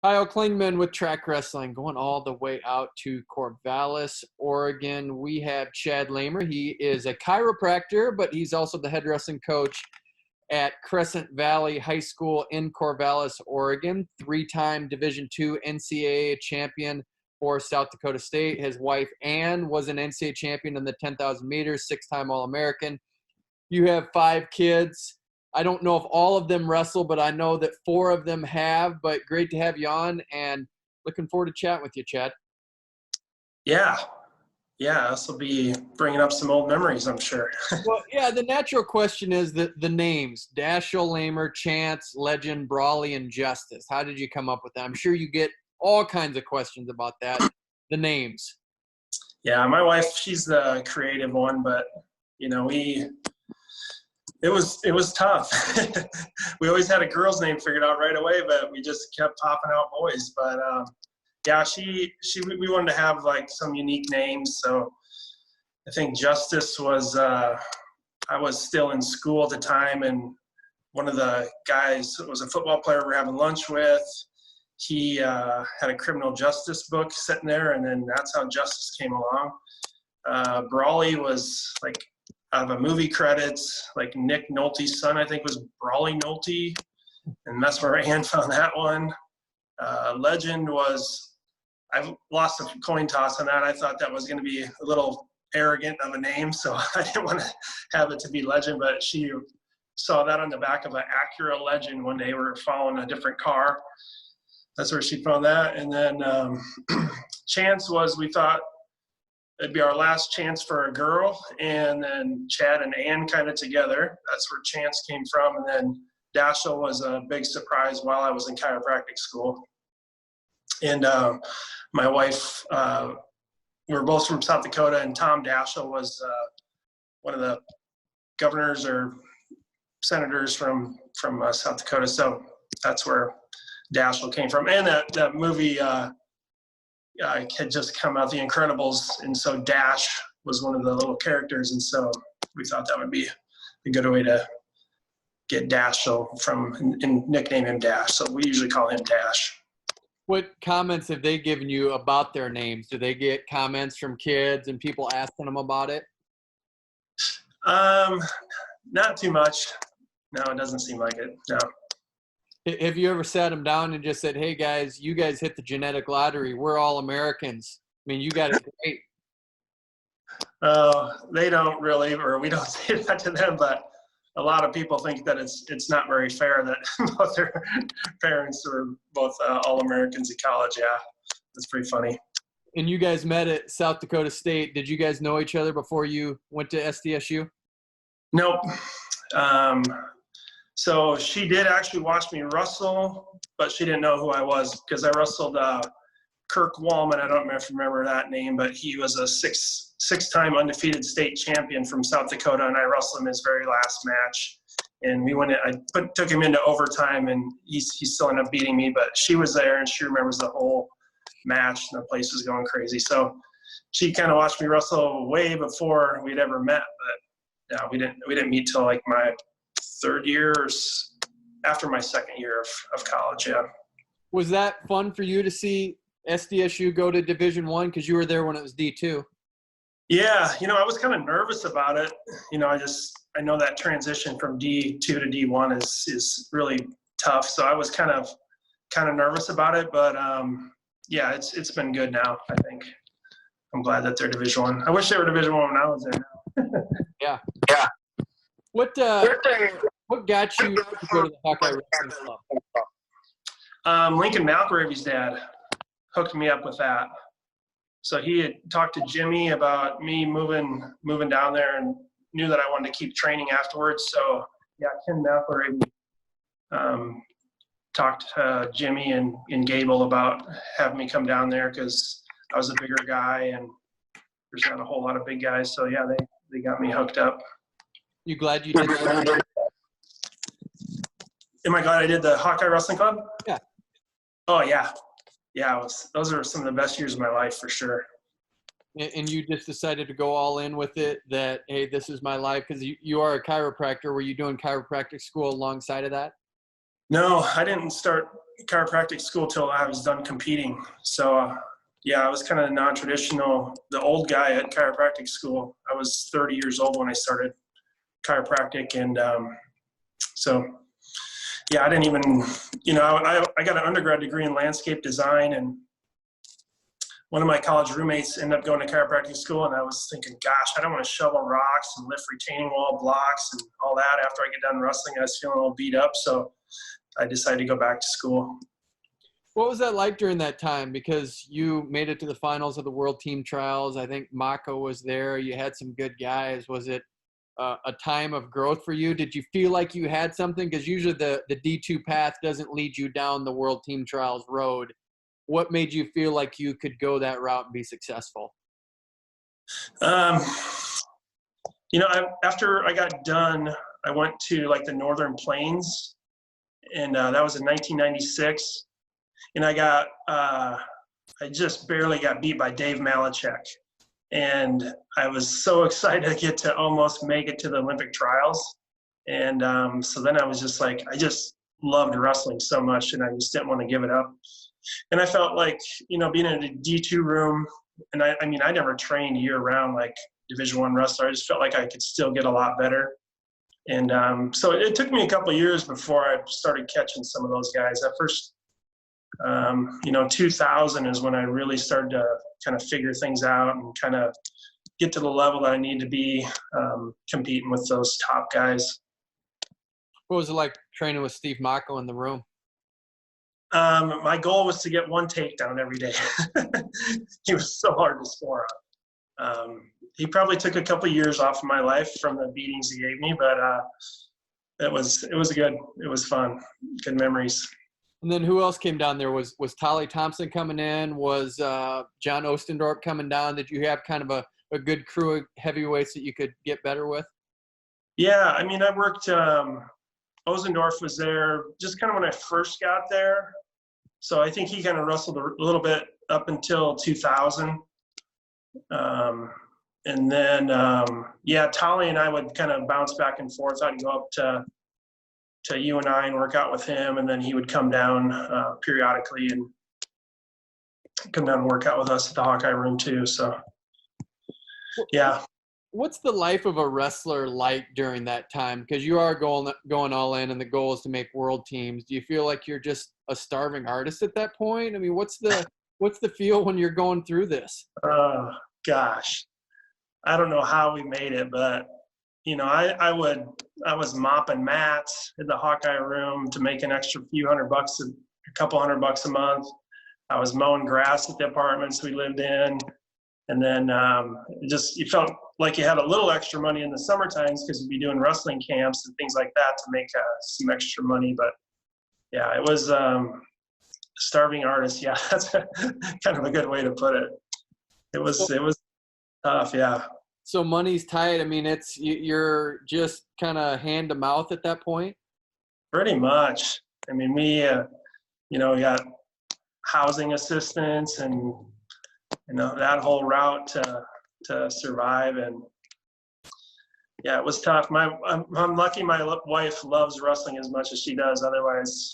Kyle Klingman with Trackwrestling, going all the way out to Corvallis, Oregon. We have Chad Lamer. He is a chiropractor, but he's also the head wrestling coach at Crescent Valley High School in Corvallis, Oregon. Three-time Division II NCAA champion for South Dakota State. His wife, Ann, was an NCAA champion in the 10,000 meters, six-time All-American. You have 5 kids. I don't know if all of them wrestle, but I know that 4 of them have. But great to have you on, and looking forward to chatting with you, Chad. Yeah, this will be bringing up some old memories, I'm sure. Well, yeah, the natural question is the names: Daschle, Lamer, Chance, Legend, Brawley, and Justice. How did you come up with that? I'm sure you get all kinds of questions about that. The names. Yeah, my wife, she's the creative one, but it was tough. We always had a girl's name figured out right away, but we just kept popping out boys. But yeah, we wanted to have like some unique names. So I think Justice was, I was still in school at the time, and one of the guys was a football player we were having lunch with. He had a criminal justice book sitting there, and then that's how Justice came along. Brawley was like out of a movie credits, like Nick Nolte's son, I think, was Brawley Nolte, and that's where Ann found that one. Legend was, I lost a coin toss on that. I thought that was going to be a little arrogant of a name, so I didn't want to have it to be Legend, but she saw that on the back of an Acura Legend one day. We were following a different car. That's where she found that. And then Chance was, we thought it'd be our last chance for a girl, and then Chad and Ann kind of together. That's where Chance came from. And then Daschle was a big surprise while I was in chiropractic school. And my wife, we were both from South Dakota, and Tom Daschle was one of the governors or senators from South Dakota. So that's where Daschle came from. And that movie had just come out, The Incredibles, and so Dash was one of the little characters, and so we thought that would be a good way to get Daschle and nickname him Dash. So we usually call him Dash. What comments have they given you about their names? Do they get comments from kids and people asking them about it? Not too much. No, it doesn't seem like it. No. Have you ever sat them down and just said, hey, guys, you guys hit the genetic lottery. We're all Americans. I mean, you got it great. They don't really, or we don't say that to them, but a lot of people think that it's not very fair that both their parents were both All-Americans in college. Yeah, that's pretty funny. And you guys met at South Dakota State. Did you guys know each other before you went to SDSU? Nope. So she did actually watch me wrestle, but she didn't know who I was because I wrestled Kirk Wallman. I don't know if you remember that name, but he was a six-time undefeated state champion from South Dakota, and I wrestled him his very last match. And we went. Took him into overtime, and he still ended up beating me. But she was there, and she remembers the whole match, and the place was going crazy. So she kind of watched me wrestle way before we'd ever met. But yeah, we didn't meet till like my third year, or after my second year of college. Yeah. Was that fun for you to see SDSU go to Division I, because you were there when it was D2? Yeah, I was kind of nervous about it. I know that transition from D2 to D1 is really tough. So I was kind of nervous about it, but yeah, it's been good now. I think I'm glad that they're Division I. I wish they were Division I when I was there now. Yeah. What got you to go to the Hawkeye Wrestling Club? Lincoln Malcravy's dad hooked me up with that. So he had talked to Jimmy about me moving down there, and knew that I wanted to keep training afterwards. So yeah, Ken Malcravy talked to Jimmy and Gable about having me come down there because I was a bigger guy and there's not a whole lot of big guys. So yeah, they got me hooked up. You glad you did that? Am I glad I did the Hawkeye Wrestling Club? Yeah. Oh yeah. Yeah, those are some of the best years of my life for sure. And you just decided to go all in with it, that, hey, this is my life, because you are a chiropractor. Were you doing chiropractic school alongside of that? No, I didn't start chiropractic school till I was done competing. So, yeah, I was kind of non-traditional, the old guy at chiropractic school. I was 30 years old when I started chiropractic. And so, yeah, I didn't even, I got an undergrad degree in landscape design, and one of my college roommates ended up going to chiropractic school, and I was thinking, gosh, I don't want to shovel rocks and lift retaining wall blocks and all that after I get done wrestling. I was feeling a little beat up, so I decided to go back to school. What was that like during that time? Because you made it to the finals of the World Team Trials. I think Mako was there. You had some good guys. Was it a time of growth for you? Did you feel like you had something? Because usually the D2 path doesn't lead you down the World Team Trials road. What made you feel like you could go that route and be successful? After I got done, I went to like the Northern Plains, and that was in 1996. And I just barely got beat by Dave Malachek. And I was so excited to get to almost make it to the Olympic trials. And so then I was just like, I just loved wrestling so much, and I just didn't want to give it up. And I felt like, being in a D2 room, and I never trained year round like Division I wrestler. I just felt like I could still get a lot better. And so it took me a couple of years before I started catching some of those guys. At first, 2000 is when I really started to kind of figure things out and kind of get to the level that I need to be competing with those top guys. What was it like training with Steve Mako in the room? My goal was to get one takedown every day. He was so hard to score on. He probably took a couple years off of my life from the beatings he gave me, but it was good. It was fun. Good memories. And then who else came down there? Was Tolly Thompson coming in? Was John Ostendorp coming down? Did you have kind of a good crew of heavyweights that you could get better with? Yeah, I worked Ostendorf was there just kind of when I first got there. So I think he kind of wrestled a little bit up until 2000. And then, Tolly and I would kind of bounce back and forth. I'd go up to UNI and work out with him, and then he would come down periodically and come down and work out with us at the Hawkeye room too. So, yeah. What's the life of a wrestler like during that time? Because you are going all in, and the goal is to make world teams. Do you feel like you're just a starving artist at that point? I mean, what's the feel when you're going through this? Gosh, I don't know how we made it, but I was mopping mats in the Hawkeye room to make an extra few $100, a couple $100 a month. I was mowing grass at the apartments we lived in. And then you felt like you had a little extra money in the summer times because you'd be doing wrestling camps and things like that to make some extra money. But yeah, it was starving artist. Yeah, that's kind of a good way to put it. It was tough. Yeah. So money's tight. I mean, you're just kind of hand to mouth at that point. Pretty much. I mean, we got housing assistance and that whole route to survive. And yeah, it was tough. I'm lucky my wife loves wrestling as much as she does. Otherwise,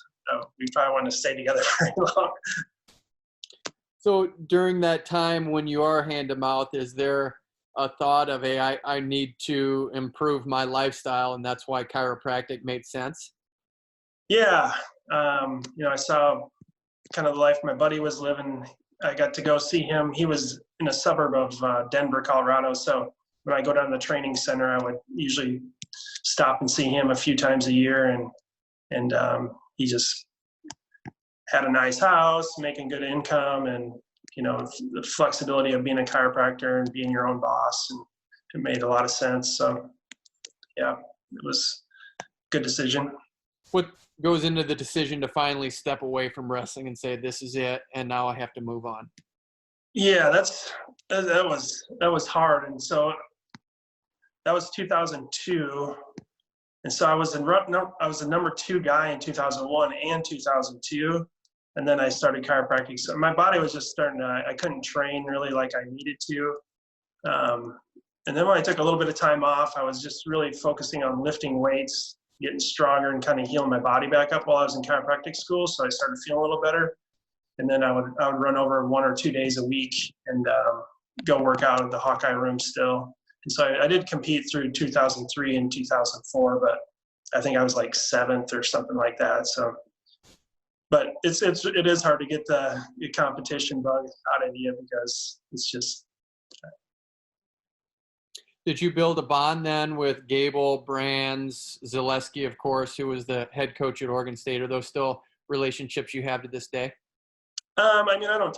we probably wouldn't have stayed together very long. So during that time when you are hand to mouth, is there a thought of, hey, I need to improve my lifestyle, and that's why chiropractic made sense? Yeah. I saw kind of the life my buddy was living. I got to go see him. He was in a suburb of Denver, Colorado. So when I go down to the training center, I would usually stop and see him a few times a year. And he just had a nice house, making good income, and, the flexibility of being a chiropractor and being your own boss. And it made a lot of sense. So, yeah, it was a good decision. What goes into the decision to finally step away from wrestling and say, this is it, and now I have to move on? Yeah, that was hard. And so that was 2002. And so I was a number 2 guy in 2001 and 2002. And then I started chiropractic. So my body was just I couldn't train really like I needed to. And then when I took a little bit of time off, I was just really focusing on lifting weights, getting stronger and kind of healing my body back up while I was in chiropractic school. So I started feeling a little better. And then I would run over 1 or 2 days a week and go work out at the Hawkeye room still. And so I did compete through 2003 and 2004, but I think I was like 7th or something like that. So, but it is hard to get the competition bug out of you because it's just. Did you build a bond then with Gable Brands, Zaleski, of course, who was the head coach at Oregon State? Are those still relationships you have to this day? I mean, I haven't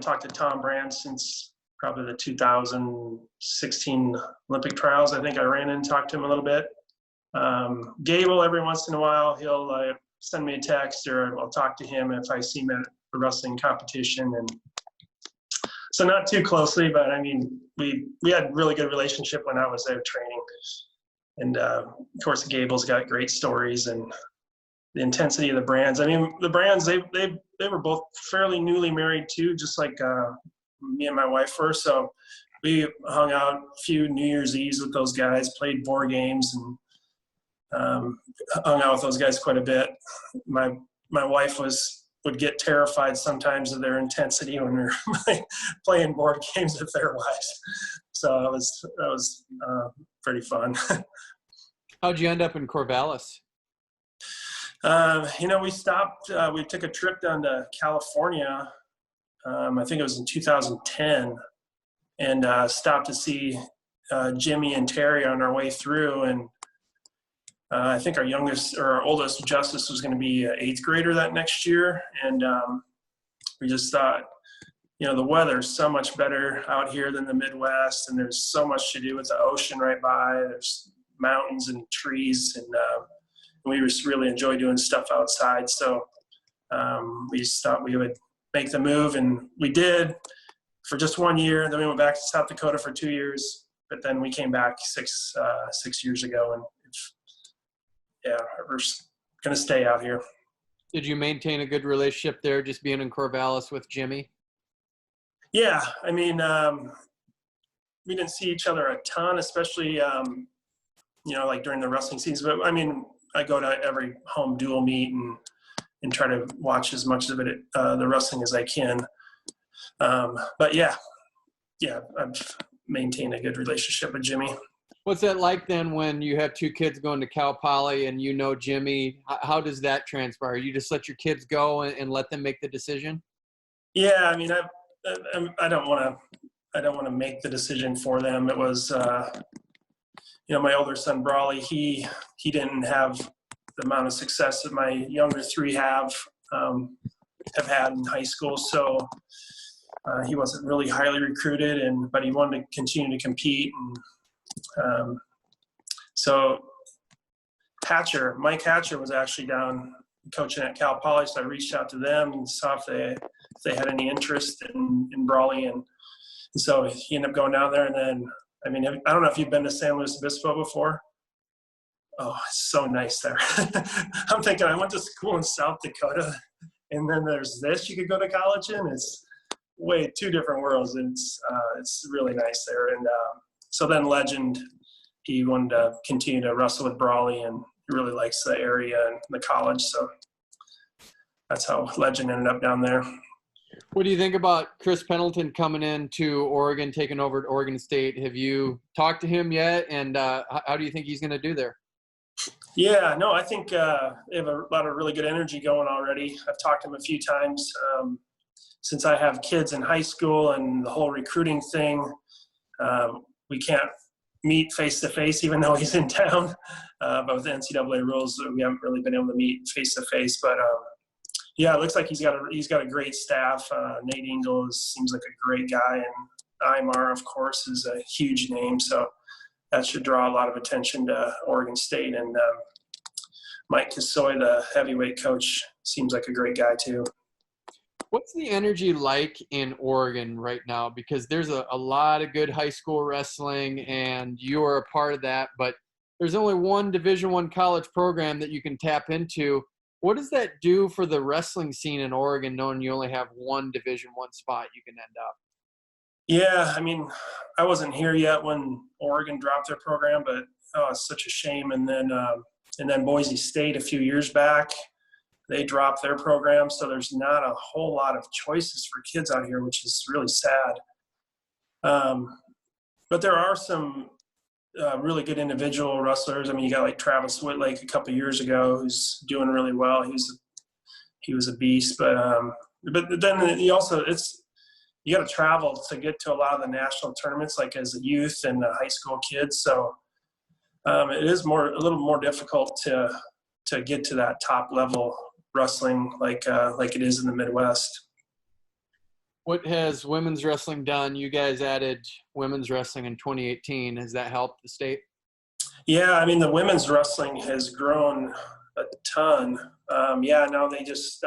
talked to Tom Brands since probably the 2016 Olympic trials. I think I ran in and talked to him a little bit. Gable, every once in a while, he'll send me a text or I'll talk to him if I see him at a wrestling competition. And so not too closely, but I mean, we had a really good relationship when I was there training. And of course, Gable's got great stories and the intensity of the Brands. I mean, the Brands, they were both fairly newly married too, just like me and my wife were. So we hung out a few New Year's Eves with those guys, played board games, and hung out with those guys quite a bit. My wife would get terrified sometimes of their intensity when we were playing board games with their wives. So that was pretty fun. How'd you end up in Corvallis? We stopped, we took a trip down to California. I think it was in 2010, and stopped to see Jimmy and Terry on our way through. And I think our oldest Justice was going to be an 8th grader that next year. And we just thought, the weather's so much better out here than the Midwest, and there's so much to do with the ocean right by. There's mountains and trees, and we just really enjoy doing stuff outside. So we just thought we would make the move, and we did for just 1 year. Then we went back to South Dakota for 2 years, but then we came back six years ago, and we're going to stay out here. Did you maintain a good relationship there, just being in Corvallis with Jimmy? Yeah, I mean, we didn't see each other a ton, especially, like during the wrestling seasons. But I mean, I go to every home dual meet and try to watch as much of it, the wrestling as I can. But yeah, I've maintained a good relationship with Jimmy. What's that like then when you have 2 kids going to Cal Poly and Jimmy? How does that transpire? You just let your kids go and let them make the decision? Yeah, I mean, I don't want to make the decision for them. It was, my older son Brawley. He didn't have the amount of success that my younger 3 have had in high school. So he wasn't really highly recruited, but he wanted to continue to compete. And so Mike Hatcher was actually down coaching at Cal Poly, so I reached out to them and saw if they had any interest in Brawley, and so he ended up going down there. And then, I mean, I don't know if you've been to San Luis Obispo before. Oh, it's so nice there. I'm thinking I went to school in South Dakota, and then there's this you could go to college in. It's way 2 different worlds, and it's really nice there. And so then Legend, he wanted to continue to wrestle with Brawley, and he really likes the area and the college. So that's how Legend ended up down there. What do you think about Chris Pendleton coming into Oregon, taking over at Oregon State? Have you talked to him yet? And how do you think he's going to do there? Yeah, no, I think they have a lot of really good energy going already. I've talked to him a few times. Since I have kids in high school and the whole recruiting thing, we can't meet face-to-face even though he's in town. But with the NCAA rules, we haven't really been able to meet face-to-face. But yeah, it looks like he's got a great staff. Nate Ingles seems like a great guy, and Imar, of course, is a huge name. So that should draw a lot of attention to Oregon State. And Mike Kasoy, the heavyweight coach, seems like a great guy too. What's the energy like in Oregon right now? Because there's a lot of good high school wrestling, and you are a part of that, but there's only one Division I college program that you can tap into. What does that do for the wrestling scene in Oregon, knowing you only have one Division I spot you can end up? Yeah, I mean, I wasn't here yet when Oregon dropped their program, but it's such a shame. And then And then Boise State a few years back, they dropped their program. So there's not a whole lot of choices for kids out here, which is really sad. But there are some really good individual wrestlers. I mean, you got like Travis Whitlake a couple years ago, who's doing really well. He was a beast, but then you also you got to travel to get to a lot of the national tournaments, like as a youth and the high school kids. So it is a little more difficult to get to that top level wrestling, like it is in the Midwest. What has women's wrestling done? You guys added women's wrestling in 2018. Has that helped the state? Yeah, I mean, the women's wrestling has grown a ton. Now they just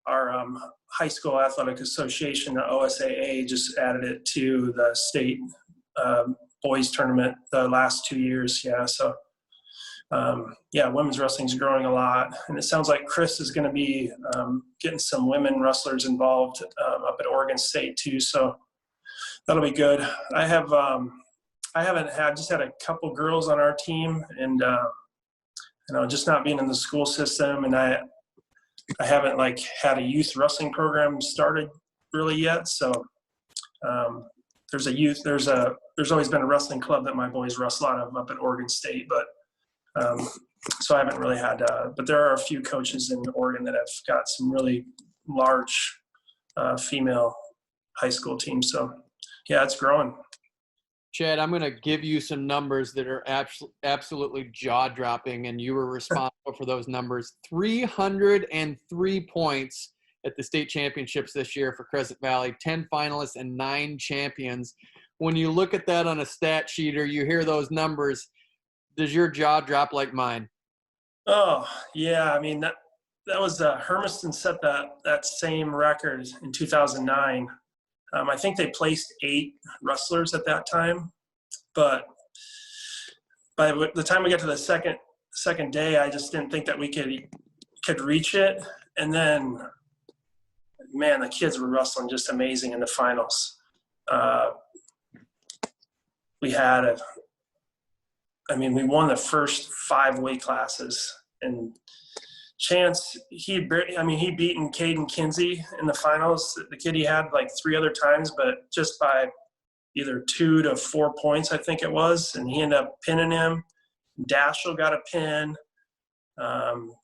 our high school athletic association, the OSAA, just added it to the state boys tournament the last 2 years. Yeah, so women's wrestling is growing a lot, and it sounds like Chris is going to be getting some women wrestlers involved up at Oregon State too. So that'll be good. I just had a couple girls on our team, and just not being in the school system, and I haven't like had a youth wrestling program started really yet. So there's always been a wrestling club that my boys wrestle out of up at Oregon State, but so I haven't really had, but there are a few coaches in Oregon that have got some really large female high school teams. So yeah, it's growing. Chad, I'm going to give you some numbers that are absolutely jaw-dropping, and you were responsible for those numbers. 303 points at the state championships this year for Crescent Valley, 10 finalists and 9 champions. When you look at that on a stat sheet or you hear those numbers, does your jaw drop like mine? Oh, yeah. I mean, that was Hermiston set that same record in 2009. I think they placed 8 wrestlers at that time, but by the time we got to the second day, I just didn't think that we could reach it. And then, man, the kids were wrestling just amazing in the finals. We won the first 5 weight classes, and Chance, he'd beaten Caden Kinsey in the finals. The kid he had like 3 other times, but just by either 2 to 4 points, I think it was, and he ended up pinning him. Daschle got a pin.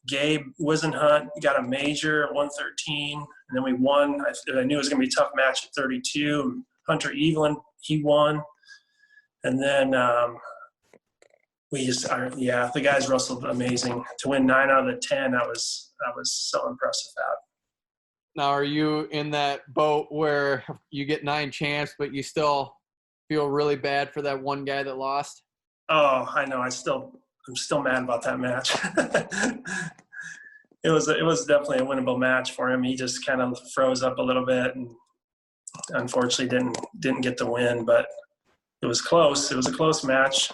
Gabe Wisenhunt got a major at 113, and then we won. I knew it was going to be a tough match at 32. Hunter Evelyn, he won. And then the guys wrestled amazing. To win 9 out of the 10, I was so impressed with that. Now, are you in that boat where you get 9 champs, but you still feel really bad for that one guy that lost? Oh, I know. I'm still mad about that match. It was definitely a winnable match for him. He just kind of froze up a little bit, and unfortunately didn't get the win. But it was close. It was a close match.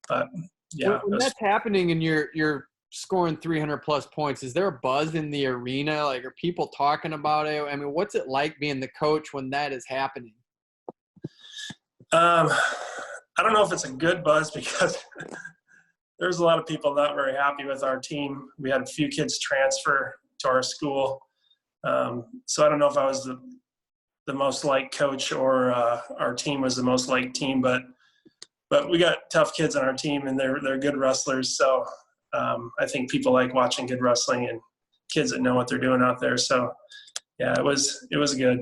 But yeah, when that's happening and you're scoring 300 plus points, is there a buzz in the arena? Like, are people talking about it? I mean, what's it like being the coach when that is happening? I don't know if it's a good buzz, because there's a lot of people not very happy with our team. We had a few kids transfer to our school. So I don't know if I was the most liked coach or our team was the most liked team, but we got tough kids on our team, and they're good wrestlers. So I think people like watching good wrestling and kids that know what they're doing out there. So yeah, it was good.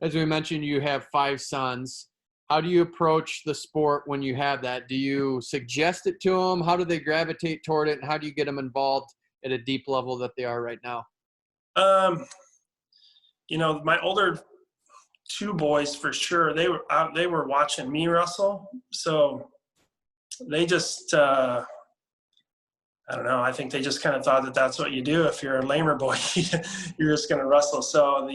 As we mentioned, you have 5 sons. How do you approach the sport when you have that? Do you suggest it to them? How do they gravitate toward it? And how do you get them involved at a deep level that they are right now? My older 2 boys, for sure, they were watching me wrestle. So they just, I don't know. I think they just kind of thought that that's what you do. If you're a lamer boy, you're just going to wrestle. So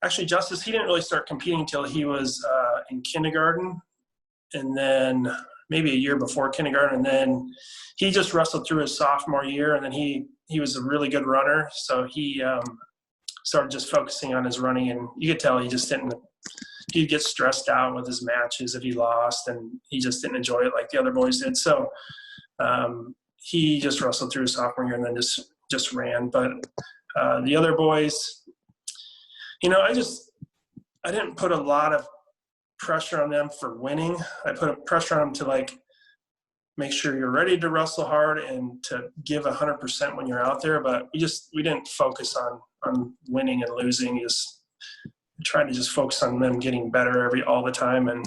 actually, Justice, he didn't really start competing until he was in kindergarten, and then maybe a year before kindergarten. And then he just wrestled through his sophomore year, and then he was a really good runner. So he started just focusing on his running, and you could tell he just he'd get stressed out with his matches if he lost, and he just didn't enjoy it like the other boys did. So he just wrestled through his sophomore year and then just ran. But the other boys, I didn't put a lot of pressure on them for winning. I put a pressure on them to make sure you're ready to wrestle hard and to give 100% when you're out there. But we didn't focus on winning and losing. Just tried to just focus on them getting better all the time. And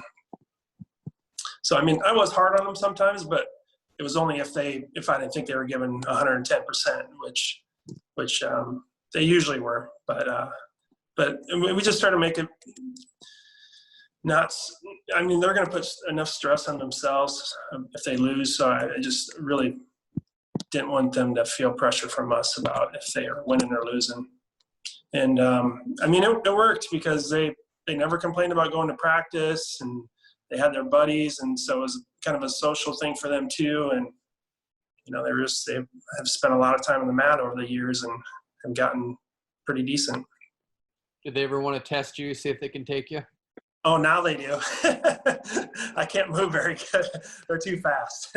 so, I was hard on them sometimes, but it was only if I didn't think they were giving 110%, which they usually were. But we just started making they're going to put enough stress on themselves if they lose. So I just really didn't want them to feel pressure from us about if they are winning or losing. And it worked because they never complained about going to practice, and they had their buddies. And so it was kind of a social thing for them too. And, they have spent a lot of time on the mat over the years and have gotten pretty decent. Did they ever want to test you, see if they can take you? Oh, now they do. I can't move very good. They're too fast.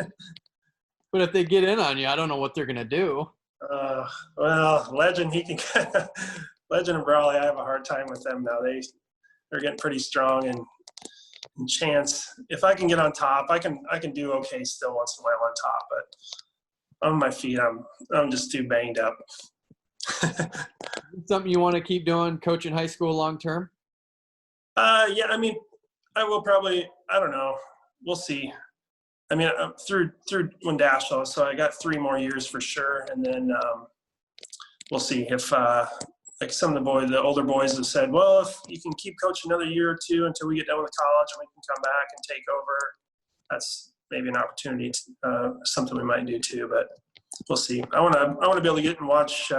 But if they get in on you, I don't know what they're going to do. Well, Legend and Brawley, I have a hard time with them now. They're getting pretty strong, and Chance, if I can get on top, I can do okay still once in a while on top, but on my feet, I'm just too banged up. Something you want to keep doing, coaching high school long term? Yeah, I will probably, I don't know. We'll see. Through when Daschle, so I got 3 more years for sure. And then we'll see if, some of the older boys have said, well, if you can keep coaching another year or 2 until we get done with college and we can come back and take over, that's maybe an opportunity, something we might do too, but we'll see. I want to be able to get and watch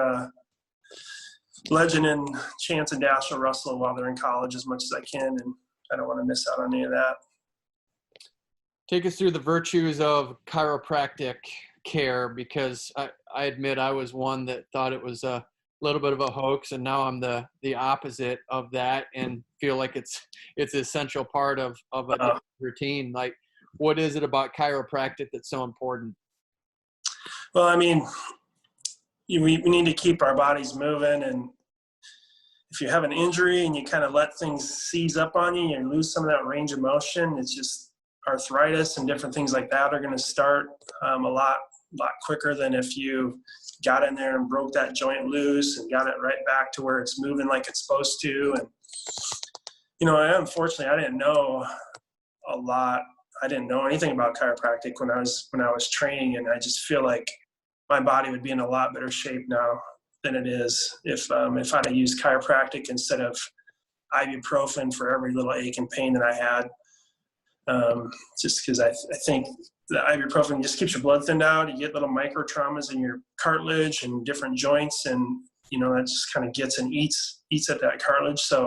Legend and Chance and Daschle wrestle while they're in college as much as I can, and I don't want to miss out on any of that. Take us through the virtues of chiropractic care, because I admit I was one that thought it was a little bit of a hoax, and now I'm the opposite of that and feel like it's an essential part of a routine. Like, what is it about chiropractic that's so important? Well, we need to keep our bodies moving, and if you have an injury and you kind of let things seize up on you, you lose some of that range of motion. It's just arthritis and different things like that are going to start a lot quicker than if you got in there and broke that joint loose and got it right back to where it's moving like it's supposed to. And unfortunately, I didn't know a lot. I didn't know anything about chiropractic when I was training, and I just feel like my body would be in a lot better shape now than it is if I'd have used chiropractic instead of ibuprofen for every little ache and pain that I had. Just because I think the ibuprofen just keeps your blood thinned out. You get little micro traumas in your cartilage and different joints, and that just kind of gets and eats at that cartilage. So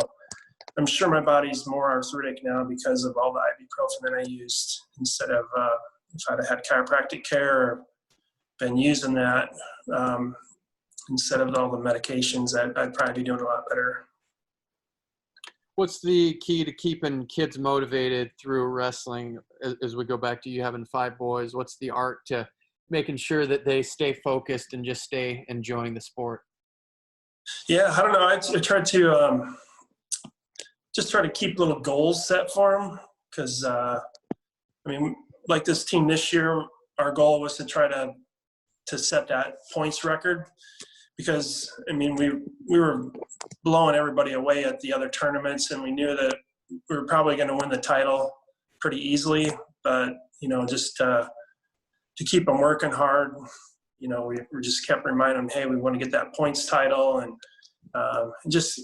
I'm sure my body's more arthritic now because of all the ibuprofen that I used instead of if I'd have had chiropractic care or been using that instead of all the medications, I'd probably be doing a lot better. What's the key to keeping kids motivated through wrestling as we go back to you having 5 boys? What's the art to making sure that they stay focused and just stay enjoying the sport? Yeah, I don't know. I tried to just try to keep little goals set for them because, like this team this year, our goal was to try to set that points record. Because, we were blowing everybody away at the other tournaments, and we knew that we were probably going to win the title pretty easily. But, just to keep them working hard, we just kept reminding them, hey, we want to get that points title, and just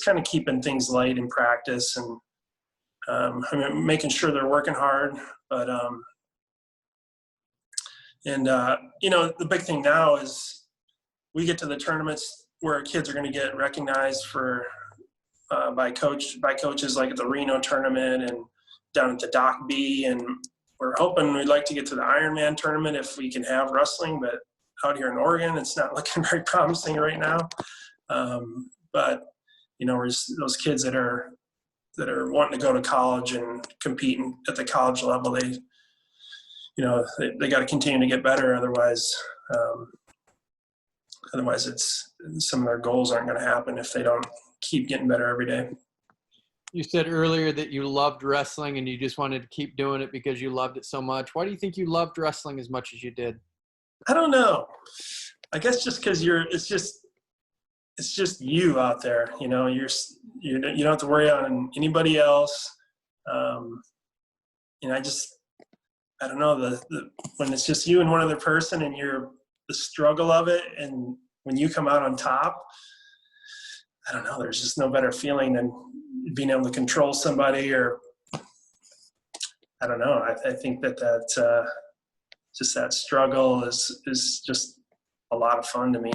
kind of keeping things light in practice and making sure they're working hard. But, the big thing now is, we get to the tournaments where kids are going to get recognized for by coaches like at the Reno tournament and down at the Doc B, and we'd like to get to the Ironman tournament if we can have wrestling, but out here in Oregon it's not looking very promising right now. But we're just those kids that are that are wanting to go to college and compete at the college level. They got to continue to get better. Otherwise it's some of their goals aren't going to happen if they don't keep getting better every day. You said earlier that you loved wrestling and you just wanted to keep doing it because you loved it so much. Why do you think you loved wrestling as much as you did? I don't know. I guess just because it's just you out there. You don't have to worry on anybody else. I don't know, when it's just you and one other person and the struggle of it, and when you come out on top, I don't know, there's just no better feeling than being able to control somebody, or I don't know. I think that just that struggle is just a lot of fun to me.